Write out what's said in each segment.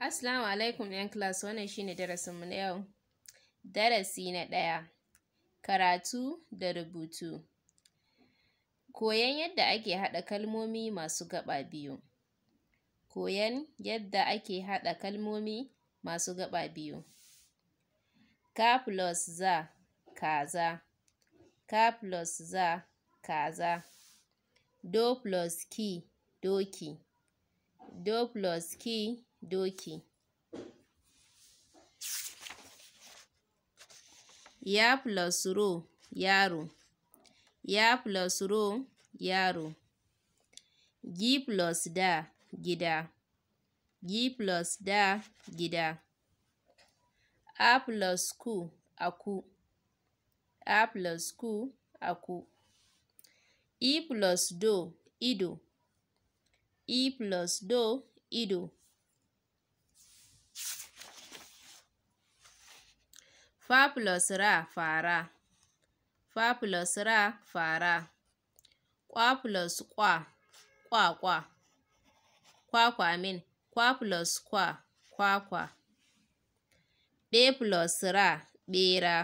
Assalamu alaikum ‘yan class, wannan shi ne darasinmu na yau. Darasi na 1, karatu da rubutu. Koyon yadda ake haɗa kalmomi masu gaɓa biyu. Koyon yadda ake haɗa kalmomi masu gaɓa biyu. Ka plus za, kaza. Ka plus za, kaza. Do plus ki, doki. Do plus ki, doki. Ya plus ro, yaro. Ya plus ro, yaro. Gi plus da, gida. Gi plus da, gida. A plus ku, aku. A plus ku, aku. I plus do, ido. I plus do, ido. Fa plus ra, fara. Fa plus ra, fara. Kwa plus kwa, kwakwa. Kwakwa kwa plus kwa, kwakwa. Ɓe plus ra, ɓera.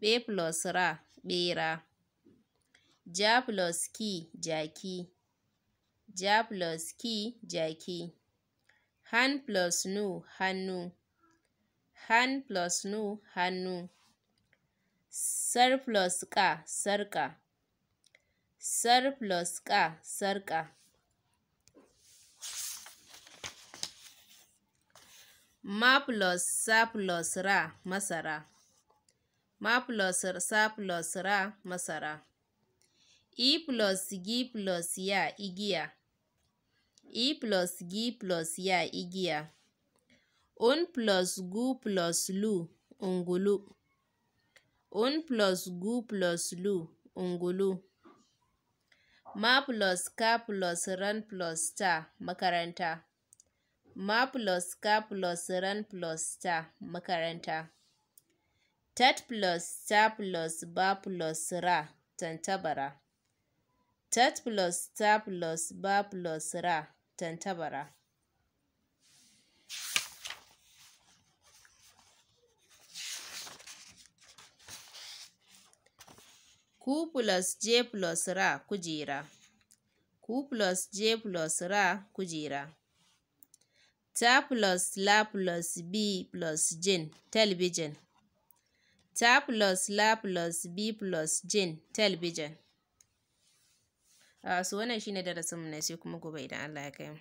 Ɓe plus ra, ɓera. Ja plus ki, jaki. Ja plus ki, jaki. Han plus nu, hannu. Han plus nu, hannu. Sar plus ƙa, sarƙa. Sar plus ƙa, sarƙa. Ma plus sa plus ra, masara. Ma plus sa plus ra, masara. I plus gi plus ya, igiya. I plus gi plus ya, igiya. Un plus gu plus lu, ungulu. Un plus gu plus lu, ungulu. Ma plus ka plus ran plus ta, makaranta. Ma plus ka plus ran plus ta, makaranta. Tat plus ta plus ba plus ra, tantabara. Tat plus ta plus ba plus ra, tantabara. Ku plus je plus ra, kujera. Ku plus je plus ra, kujera. Ta plus la plus bi plus jin, talbijin. Ta plus la plus bi plus jin, talbijin. So wannan shi ne darasinmu na sai kuma gobe idan Allah ya kai mu.